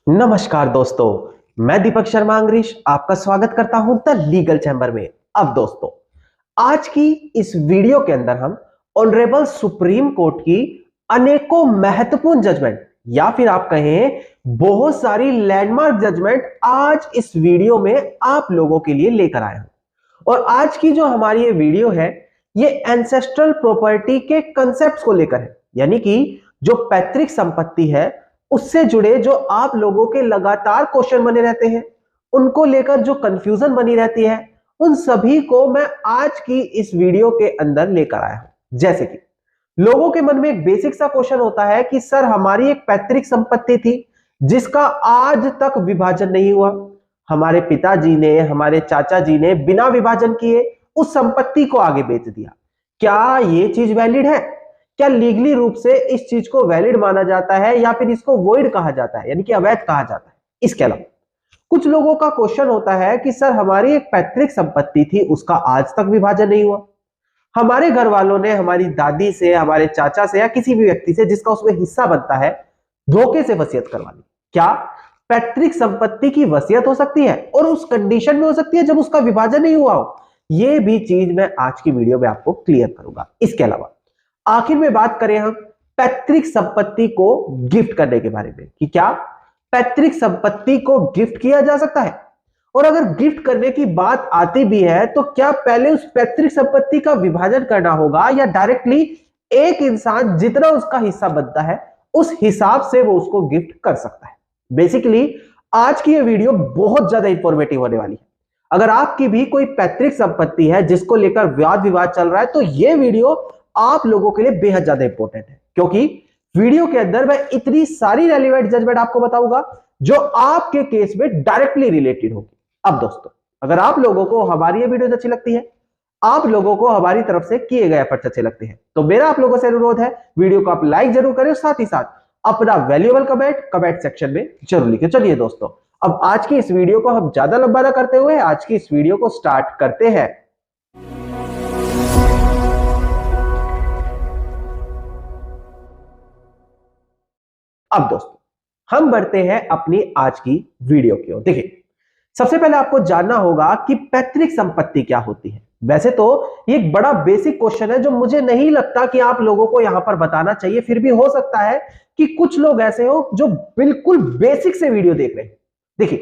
नमस्कार दोस्तों, मैं दीपक शर्मा अंग्रीश आपका स्वागत करता हूं द लीगल चैम्बर में। अब दोस्तों, आज की इस वीडियो के अंदर हम ऑनरेबल सुप्रीम कोर्ट की अनेकों महत्वपूर्ण जजमेंट या फिर आप कहें बहुत सारी लैंडमार्क जजमेंट आज इस वीडियो में आप लोगों के लिए लेकर आए हूं। और आज की जो हमारी ये वीडियो है, ये एंसेस्ट्रल प्रॉपर्टी के कंसेप्ट्स को लेकर है, यानी कि जो पैतृक संपत्ति है उससे जुड़े जो आप लोगों के लगातार क्वेश्चन बने रहते हैं, उनको लेकर जो कंफ्यूजन बनी रहती है, उन सभी को मैं आज की इस वीडियो के अंदर लेकर आया हूं। जैसे कि लोगों के मन में एक बेसिक सा क्वेश्चन होता है कि सर, हमारी एक पैतृक संपत्ति थी जिसका आज तक विभाजन नहीं हुआ। हमारे पिताजी ने, हमारे चाचा जी ने बिना विभाजन किए उस संपत्ति को आगे बेच दिया। क्या ये चीज वैलिड है? क्या लीगली रूप से इस चीज को वैलिड माना जाता है या फिर इसको वॉइड कहा जाता है, यानी कि अवैध कहा जाता है? इसके अलावा कुछ लोगों का क्वेश्चन होता है कि सर, हमारी एक पैतृक संपत्ति थी, उसका आज तक विभाजन नहीं हुआ। हमारे घर वालों ने हमारी दादी से, हमारे चाचा से या किसी भी व्यक्ति से जिसका उसमें हिस्सा बनता है, धोखे से वसीयत करवा ली। क्या पैतृक संपत्ति की वसीयत हो सकती है और उस कंडीशन में हो सकती है जब उसका विभाजन नहीं हुआ हो? यह भी चीज मैं आज की वीडियो में आपको क्लियर करूंगा। इसके अलावा आखिर में बात करें हम पैतृक संपत्ति को गिफ्ट करने के बारे में कि क्या पैतृक संपत्ति को गिफ्ट किया जा सकता है, और अगर गिफ्ट करने की बात आती भी है तो क्या पहले उस पैतृक संपत्ति का विभाजन करना होगा या डायरेक्टली एक इंसान जितना उसका हिस्सा बनता है उस हिसाब से वो उसको गिफ्ट कर सकता है? बेसिकली आज की ये वीडियो बहुत ज्यादा इंफॉर्मेटिव होने वाली है। अगर आपकी भी कोई पैतृक संपत्ति है जिसको लेकर वाद विवाद चल रहा है तो ये वीडियो आप लोगों के लिए बेहद ज्यादा इंपॉर्टेंट है, क्योंकि वीडियो के अंदर मैं इतनी सारी रेलेवेंट जजमेंट आपको बताऊंगा जो आपके केस में डायरेक्टली रिलेटेड होगी। अब दोस्तों, अगर आप लोगों को हमारी ये वीडियो अच्छी लगती है, आप लोगों को हमारी तरफ से किए गए एफर्ट्स अच्छे लगते हैं, तो मेरा आप लोगों से अनुरोध है, वीडियो को आप लाइक जरूर करें और साथ ही साथ अपना वैल्यूएबल कमेंट सेक्शन में जरूर लिखें। चलिए दोस्तों, अब आज की इस वीडियो को हम ज्यादा लंबा ना करते हुए आज की इस वीडियो को स्टार्ट करते हैं। अब दोस्तों, हम बढ़ते हैं अपनी आज की वीडियो की ओर। देखिए, सबसे पहले आपको जानना होगा कि पैतृक संपत्ति क्या होती है। वैसे तो ये एक बड़ा बेसिक क्वेश्चन है जो मुझे नहीं लगता कि आप लोगों को यहां पर बताना चाहिए, फिर भी हो सकता है कि कुछ लोग ऐसे हो जो बिल्कुल बेसिक से वीडियो देख रहे हैं। देखिए,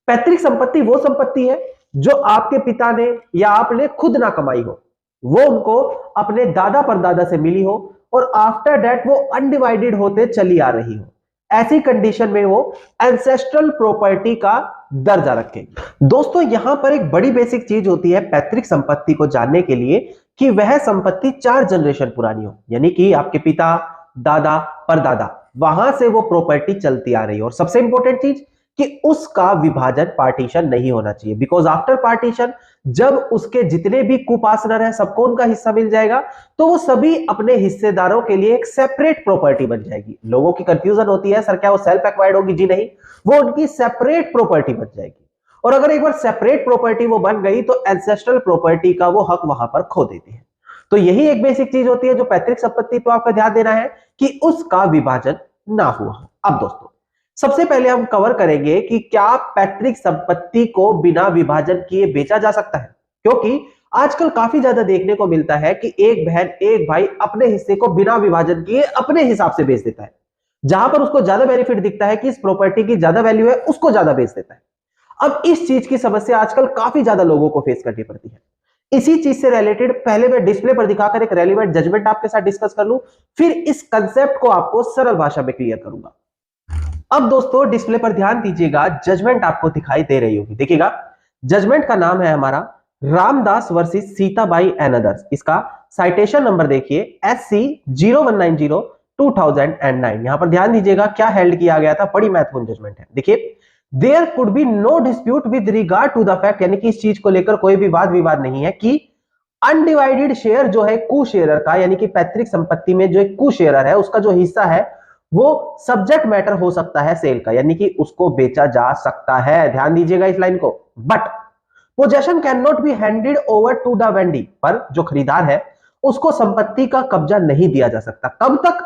पैतृक संपत्ति वो संपत्ति है जो आपके पिता ने या आपने खुद ना कमाई हो, वो उनको अपने दादा परदादा से मिली हो और आफ्टर दैट वो अनडिवाइडेड होते चली आ रही हो। ऐसी कंडीशन में वो एंसेस्ट्रल प्रॉपर्टी का दर्जा रखेगी। दोस्तों, यहां पर एक बड़ी बेसिक चीज होती है पैतृक संपत्ति को जानने के लिए कि वह संपत्ति 4 जनरेशन पुरानी हो, यानी कि आपके पिता, दादा, परदादा, वहां से वो प्रॉपर्टी चलती आ रही है। और सबसे इंपॉर्टेंट चीज कि उसका विभाजन, पार्टीशन नहीं होना चाहिए, बिकॉज आफ्टर पार्टीशन जब उसके जितने भी कुपासनर है सबको उनका हिस्सा मिल जाएगा तो वो सभी अपने हिस्सेदारों के लिए एक सेपरेट प्रॉपर्टी बन जाएगी। लोगों की कंफ्यूजन होती है, सर क्या वो सेल्फ एक्वायर्ड होगी? जी नहीं, वो उनकी सेपरेट प्रॉपर्टी बन जाएगी। और अगर एक बार सेपरेट प्रॉपर्टी वो बन गई तो एंसेस्ट्रल प्रॉपर्टी का वो हक वहां पर खो देती है। तो यही एक बेसिक चीज होती है जो पैतृक संपत्ति पर आपका ध्यान देना है कि उसका विभाजन ना हुआ। अब दोस्तों, सबसे पहले हम कवर करेंगे कि क्या पैतृक संपत्ति को बिना विभाजन किए बेचा जा सकता है, क्योंकि आजकल काफी ज्यादा देखने को मिलता है कि एक बहन, एक भाई अपने हिस्से को बिना विभाजन किए अपने हिसाब से बेच देता है। जहां पर उसको ज्यादा बेनिफिट दिखता है कि इस प्रॉपर्टी की ज्यादा वैल्यू है, उसको ज्यादा बेच देता है। अब इस चीज की समस्या आजकल काफी ज्यादा लोगों को फेस करनी पड़ती है। इसी चीज से रिलेटेड पहले मैं डिस्प्ले पर दिखाकर एक रेलेवेंट जजमेंट आपके साथ डिस्कस कर लूं, फिर इस कंसेप्ट को आपको सरल भाषा में क्लियर करूंगा। अब दोस्तों, डिस्प्ले पर ध्यान दीजिएगा, जजमेंट आपको दिखाई दे रही होगी। देखिएगा, जजमेंट का नाम है हमारा Ramdas versus Sitabai and others. इसका साइटेशन नंबर देखिए SC 0190/2009। यहां पर ध्यान दीजिएगा क्या हेल्ड किया गया था, बड़ी महत्वपूर्ण जजमेंट है। देखिए, there could be no dispute with regard to the fact, यानी कि इस चीज को लेकर कोई भी वाद विवाद नहीं है कि अनडिवाइडेड शेयर जो है कू शेयरर का, यानी कि पैतृक संपत्ति में जो एक कू शेयरर है उसका जो हिस्सा है वो सब्जेक्ट मैटर हो सकता है सेल का, यानी कि उसको बेचा जा सकता है। ध्यान दीजिएगा इस लाइन को। But possession can not be handed over to the vendee, पर जो खरीदार है उसको संपत्ति का कब्जा नहीं दिया जा सकता। कब तक?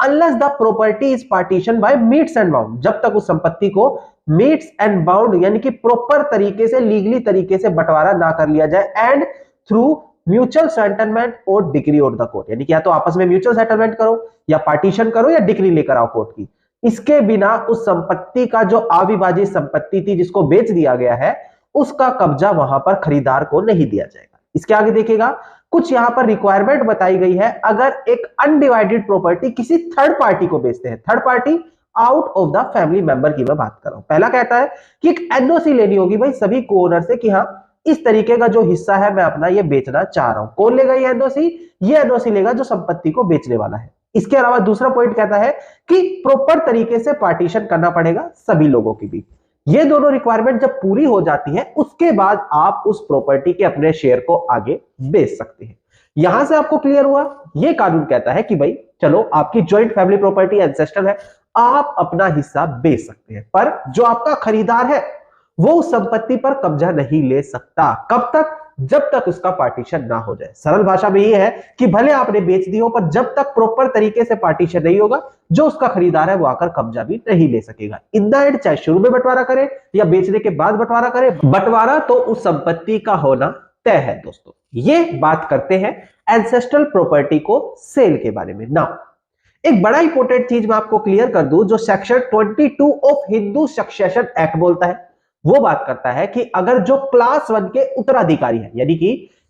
Unless the property is partition by metes and bound, जब तक उस संपत्ति को मीट्स एंड बाउंड यानी कि प्रॉपर तरीके से, लीगली तरीके से बंटवारा ना कर लिया जाए, एंड थ्रू म्यूचुअल सेटलमेंट और डिक्री ऑफ द कोर्ट, यानी कि या तो आपस में म्यूचुअल सेटलमेंट करो या पार्टीशन करो या डिक्री लेकर आओ कोर्ट की। इसके बिना उस संपत्ति का जो अविभाजित संपत्ति थी जिसको बेच दिया गया है, उसका कब्जा वहां पर खरीदार को नहीं दिया जाएगा। इसके आगे देखिएगा, कुछ यहां पर रिक्वायरमेंट बताई गई है। अगर एक अनडिवाइडेड प्रॉपर्टी किसी थर्ड पार्टी को बेचते हैं, third party out of the family member की मैं बात कर रहा हूं, पहला कहता है कि एक एनओसी लेनी होगी भाई सभी को-ओनर से कि हाँ इस तरीके का जो हिस्सा है मैं अपना ये बेचना चाह रहा हूं। कौन लेगा ये एनओसी? ये एनओसी लेगा जो संपत्ति को बेचने वाला है। इसके अलावा दूसरा पॉइंट कहता है कि प्रॉपर तरीके से पार्टीशन करना पड़ेगा सभी लोगों के बीच। ये दोनों रिक्वायरमेंट जब पूरी हो जाती है उसके बाद आप उस प्रॉपर्टी के अपने शेयर को आगे बेच सकते हैं। यहां से आपको क्लियर हुआ? ये कानून कहता है कि भाई चलो आपकी ज्वाइंट फैमिली प्रॉपर्टी एंसेस्टर है, आप अपना हिस्सा बेच सकते हैं, पर जो आपका खरीदार है वो उस संपत्ति पर कब्जा नहीं ले सकता। कब तक? जब तक उसका पार्टीशन ना हो जाए। सरल भाषा में ये है कि भले आपने बेच दी हो, पर जब तक प्रॉपर तरीके से पार्टीशन नहीं होगा, जो उसका खरीदार है वो आकर कब्जा भी नहीं ले सकेगा। इन द एंड चाहे शुरू में बंटवारा करे या बेचने के बाद बंटवारा करे, बंटवारा तो उस संपत्ति का होना तय है। दोस्तों ये बात करते हैं एंसेस्ट्रल प्रॉपर्टी को सेल के बारे में। नाउ एक बड़ा इंपॉर्टेंट चीज मैं आपको क्लियर कर दूं, जो section 22 of Hindu succession act बोलता है, वो बात करता है कि अगर जो क्लास 1 के उत्तराधिकारी है, यानी कि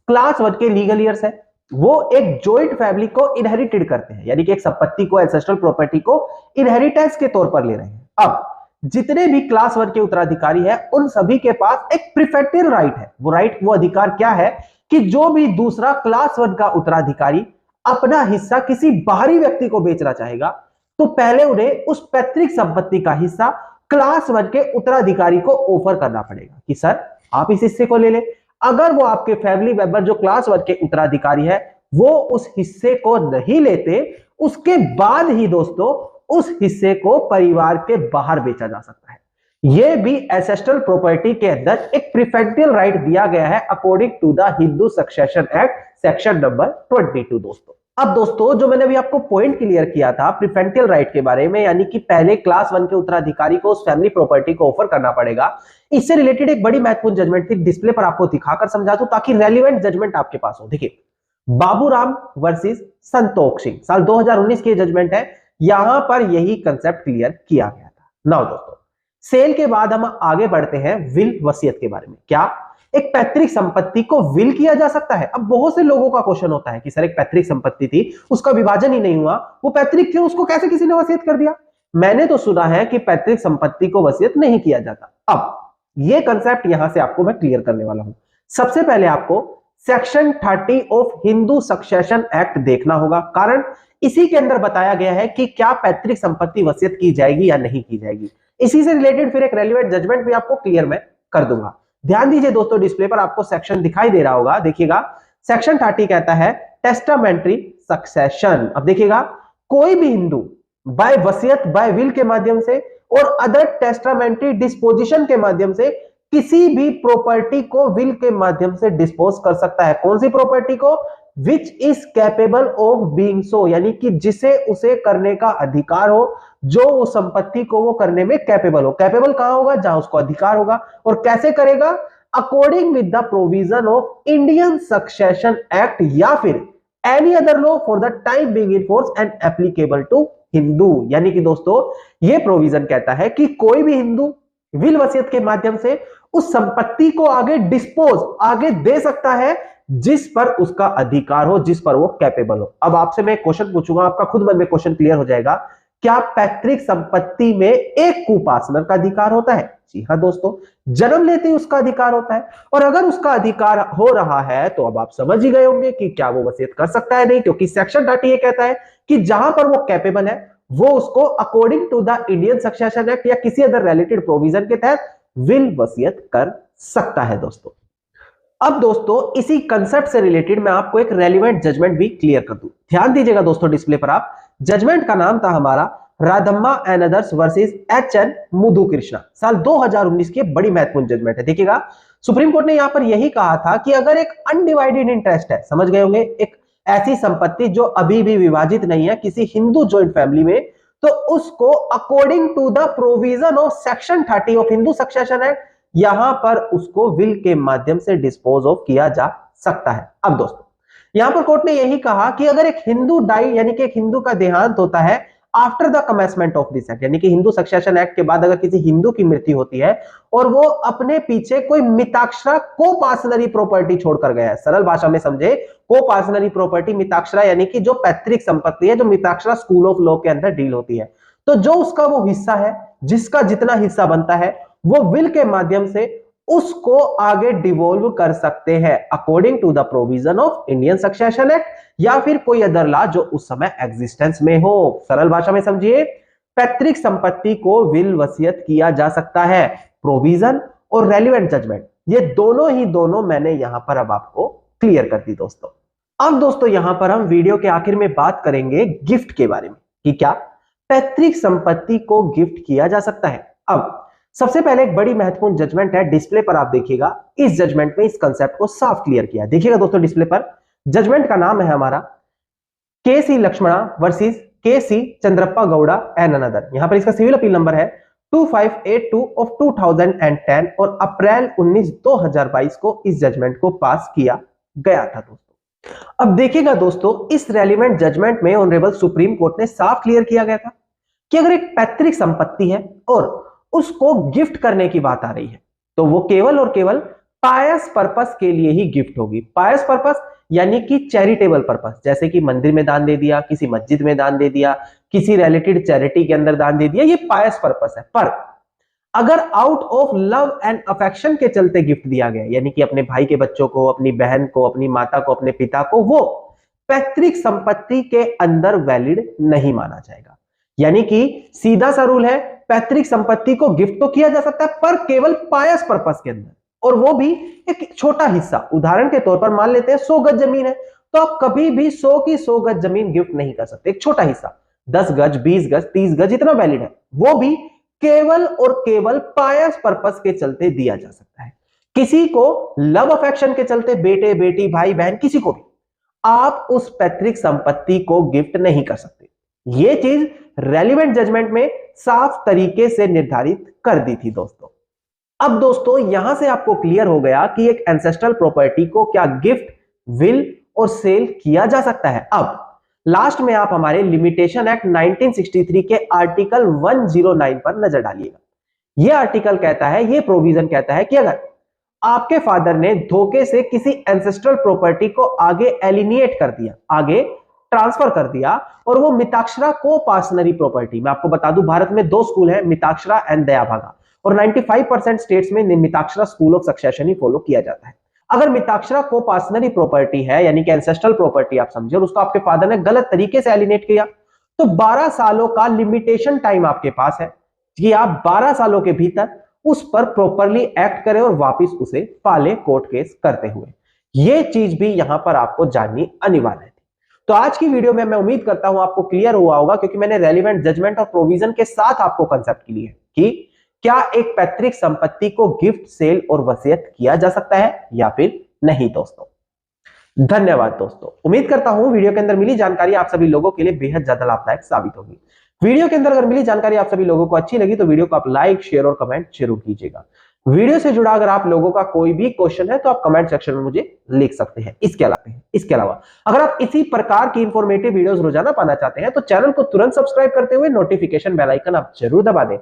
क्लास 1 के लीगल ईयर्स है, वो एक जॉइंट फैमिली को इनहेरिटेड करते हैं, यानी कि एक संपत्ति को, एंसेस्ट्रल प्रॉपर्टी को इनहेरिटेंस के तौर पर ले रहे हैं। अब जितने भी क्लास 1 के उत्तराधिकारी है उन सभी के पास एक प्रिफेक्टिव राइट है। वो राइट, वो अधिकार क्या है कि जो भी दूसरा क्लास 1 का उत्तराधिकारी अपना हिस्सा किसी बाहरी व्यक्ति को बेचना चाहेगा, तो पहले उन्हें उस पैतृक संपत्ति का हिस्सा क्लास 1 के उत्तराधिकारी को ऑफर करना पड़ेगा कि सर आप इस हिस्से को ले लें। अगर वो आपके फैमिली मेंबर जो क्लास 1 के उत्तराधिकारी है वो उस हिस्से को नहीं लेते, उसके बाद ही दोस्तों उस हिस्से को परिवार के बाहर बेचा जा सकता है। यह भी एंसेस्ट्रल प्रॉपर्टी के अंदर एक प्रिफेक्टिव राइट दिया गया है according to the Hindu succession act section number 22। दोस्तों अब दोस्तों जो मैंने अभी आपको पॉइंट क्लियर किया था प्रिफेक्टिव राइट के बारे में, यानी कि पहले क्लास 1 के उत्तराधिकारी को उस फैमिली प्रॉपर्टी को ऑफर करना पड़ेगा, इससे रिलेटेड एक बड़ी महत्वपूर्ण जजमेंट थी, डिस्प्ले पर आपको दिखाकर समझा दूं ताकि रेलिवेंट जजमेंट आपके पास हो। देखिए बाबूराम वर्सेस संतोष सिंह, साल 2019 की जजमेंट है, यहां पर यही कंसेप्ट क्लियर किया गया था। नाउ दोस्तों सेल के बाद हम आगे बढ़ते हैं विल वसीयत के बारे में। क्या एक पैतृक संपत्ति को विल किया जा सकता है? अब बहुत से लोगों का क्वेश्चन होता है कि सर एक पैतृक संपत्ति थी, उसका विभाजन ही नहीं हुआ, वो पैतृक थी, उसको कैसे किसी ने वसीयत कर दिया? मैंने तो सुना है कि पैतृक संपत्ति को वसीयत नहीं किया जाता। अब ये कंसेप्ट यहां से आपको मैं क्लियर करने वाला हूं। सबसे पहले आपको section 30 of Hindu succession act देखना होगा, कारण इसी के अंदर बताया गया है कि क्या पैतृक संपत्ति वसीयत की जाएगी या नहीं की जाएगी। इसी से रिलेटेड फिर एक रेलिवेंट जजमेंट भी आपको क्लियर मैं कर दूंगा। ध्यान दीजिए दोस्तों, डिस्प्ले पर आपको सेक्शन दिखाई दे रहा होगा, देखिएगा सेक्शन 30 कहता है टेस्टामेंट्री सक्सेशन। अब देखिएगा कोई भी हिंदू बाय वसीयत, बाय विल के माध्यम से और अदर टेस्टामेंट्री डिस्पोजिशन के माध्यम से किसी भी प्रॉपर्टी को विल के माध्यम से डिस्पोज कर सकता है। कौन सी प्रॉपर्टी को? Which is capable of being so, यानी कि जिसे उसे करने का अधिकार हो, जो उस संपत्ति को वो करने में कैपेबल हो। कैपेबल कहां होगा? जहां उसको अधिकार होगा। और कैसे करेगा? According with the provision of Indian succession act या फिर any other law for the time being in force and applicable to Hindu. यानी कि दोस्तों ये प्रोविजन कहता है कि कोई भी हिंदू विल वसीयत के माध्यम से उस संपत्ति को आगे डिस्पोज, आगे दे सकता है जिस पर उसका अधिकार हो, जिस पर वो कैपेबल हो। अब आपसे मैं क्वेश्चन पूछूंगा, आपका खुद मन में क्वेश्चन क्लियर हो जाएगा, क्या पैतृक संपत्ति में एक कुपासनर का अधिकार होता है? जी हां दोस्तों, जन्म लेते ही उसका अधिकार होता है। और अगर उसका अधिकार हो रहा है तो अब आप समझ ही गए होंगे कि क्या वो वसीयत कर सकता है? नहीं, क्योंकि सेक्शन 30 ये कहता है कि जहां पर वो कैपेबल है वो उसको according to the Indian succession act या किसी अदर रिलेटेड प्रोविजन के तहत विल वसीयत कर सकता है। दोस्तों अब दोस्तों इसी कंसेप्ट से रिलेटेड मैं आपको एक रेलिवेंट जजमेंट भी क्लियर कर दूं। ध्यान दीजिएगा दोस्तों, डिस्प्ले पर आप, जजमेंट का नाम था हमारा Radhamma and others versus H N. Muthu Krishna, साल 2019 की बड़ी महत्वपूर्ण जजमेंट है। देखिएगा सुप्रीम कोर्ट ने यहां पर यही कहा था कि अगर एक अनडिवाइडेड इंटरेस्ट है, समझ गए होंगे, एक ऐसी संपत्ति जो अभी भी विभाजित नहीं है किसी हिंदू ज्वाइंट फैमिली में, तो उसको according to the provision of section 30 of Hindu succession act यहां पर उसको विल के माध्यम से डिस्पोज ऑफ किया जा सकता है। अब दोस्तों यहां पर कोर्ट ने यही कहा कि अगर एक हिंदू डाई यानी कि एक हिंदू का देहांत होता है after the commencement of this act, यानी कि हिंदू सक्सेशन एक्ट के बाद अगर किसी हिंदू की मृत्यु होती है और वो अपने पीछे कोई मिताक्षरा कोपार्सनरी प्रॉपर्टी छोड़कर गया है, सरल भाषा में समझे, कोपार्सनरी प्रॉपर्टी मिताक्षरा यानी कि जो पैतृक संपत्ति है जो मिताक्षरा स्कूल ऑफ लॉ के अंदर डील होती है, तो जो उसका वो हिस्सा है जिसका जितना हिस्सा बनता है वो विल के माध्यम से उसको आगे डिवोल्व कर सकते हैं according to the provision of Indian succession act या फिर कोई अदर लॉ जो उस समय एग्जिस्टेंस में हो। सरल भाषा में समझिए, पैतृक संपत्ति को विल वसीयत किया जा सकता है। प्रोविजन और रेलिवेंट जजमेंट ये दोनों मैंने यहां पर अब आपको क्लियर कर दी दोस्तों। अब दोस्तों यहां पर हम वीडियो के आखिर में बात करेंगे गिफ्ट के बारे में कि क्या पैतृक संपत्ति को गिफ्ट किया जा सकता है। अब सबसे पहले एक बड़ी महत्वपूर्ण जजमेंट है, डिस्प्ले पर आप देखिएगा, इस जजमेंट में इस कंसेप्ट को साफ क्लियर किया। देखिएगा दोस्तों डिस्प्ले पर, जजमेंट का नाम है हमारा KC. Lakshmana versus KC. Chandrappa Gowda and another. यहां पर इसका सिविल अपील नंबर है 2582 ऑफ 2010 और अप्रैल 19 2022 को इस जजमेंट को पास किया गया था दोस्तों। अब देखिएगा दोस्तों, इस रेलिवेंट जजमेंट में ऑनरेबल सुप्रीम कोर्ट ने साफ क्लियर किया गया था कि अगर एक पैतृक संपत्ति है और उसको गिफ्ट करने की बात आ रही है तो वो केवल और केवल पायस पर्पस के लिए ही गिफ्ट होगी। पायस पर्पस यानी कि चैरिटेबल पर्पस, जैसे कि मंदिर में दान दे दिया, किसी मस्जिद में दान दे दिया, किसी रिलेटेड चैरिटी के अंदर दान दे दिया, ये पायस पर्पस है। पर अगर out of love and affection के चलते गिफ्ट दिया गया, यानी कि अपने भाई के बच्चों को, अपनी बहन को, अपनी माता को, अपने पिता को, वो पैतृक संपत्ति के अंदर वैलिड नहीं माना जाएगा। यानी कि सीधा सा रूल है, पैतृक संपत्ति को गिफ्ट तो किया जा सकता है पर केवल पायस पर्पस के अंदर, और वो भी एक छोटा हिस्सा। उदाहरण के तौर पर मान लेते हैं 100 गज जमीन है तो आप कभी भी 100 की 100 गज जमीन गिफ्ट नहीं कर सकते। एक छोटा हिस्सा 10 गज, 20 गज, 30 गज इतना वैलिड है, वो भी केवल और केवल पायस पर्पस के चलते दिया जा सकता है। किसी को लव अफेक्शन के चलते, बेटे बेटी भाई बहन किसी को भी आप उस पैतृक संपत्ति को गिफ्ट नहीं कर सकते। ये चीज रेलिवेंट जजमेंट में साफ तरीके से निर्धारित कर दी थी दोस्तों। अब दोस्तों यहां से आपको क्लियर हो गया कि एक एंसेस्ट्रल प्रॉपर्टी को क्या गिफ्ट, विल और सेल किया जा सकता है। अब लास्ट में आप हमारे लिमिटेशन एक्ट 1963 के आर्टिकल 109 पर नजर डालिएगा। यह आर्टिकल कहता है, यह प्रोविजन कहता है कि अगर आपके फादर ने धोखे से किसी एंसेस्ट्रल प्रॉपर्टी को आगे एलिनिएट कर दिया, आगे ट्रांसफर कर दिया, और वो मिताक्षरा कोपार्सनरी प्रॉपर्टी, मैं आपको बता दूं भारत में 2 स्कूल हैं, मिताक्षरा एंड दयाभागा, और 95% स्टेट्स में Mitakshara school of succession he follow किया जाता है। अगर मिताक्षरा कोपार्सनरी प्रॉपर्टी है यानी कि एंसेस्ट्रल प्रॉपर्टी आप समझे, और उसको आपके फादर ने गलत तरीके से एलिनेट किया, तो 12 सालों का लिमिटेशन टाइम आपके पास है कि आप 12 सालों के भीतर उस पर प्रॉपरली एक्ट करें और वापस उसे पाले कोर्ट केस करते हुए। यह चीज भी यहां पर आपको जाननी अनिवार्य है। तो आज की वीडियो में मैं उम्मीद करता हूं आपको क्लियर हुआ होगा, क्योंकि मैंने रेलिवेंट जजमेंट और प्रोविजन के साथ आपको कंसेप्ट क्लियर कि क्या एक पैतृक संपत्ति को गिफ्ट, सेल और वसीयत किया जा सकता है या फिर नहीं। दोस्तों धन्यवाद दोस्तों, उम्मीद करता हूं वीडियो के अंदर मिली जानकारी आप सभी लोगों के लिए बेहद ज्यादा लाभदायक साबित होगी। वीडियो के अंदर अगर मिली जानकारी आप सभी लोगों को अच्छी लगी तो वीडियो को आप लाइक, शेयर और कमेंट जरूर कीजिएगा। वीडियो से जुड़ा अगर आप लोगों का कोई भी क्वेश्चन है तो आप कमेंट सेक्शन में मुझे लिख सकते हैं। इसके अलावा अगर आप इसी प्रकार की इंफॉर्मेटिव वीडियोस रोजाना पाना चाहते हैं तो चैनल को तुरंत सब्सक्राइब करते हुए नोटिफिकेशन बेल आइकन आप जरूर दबा दें,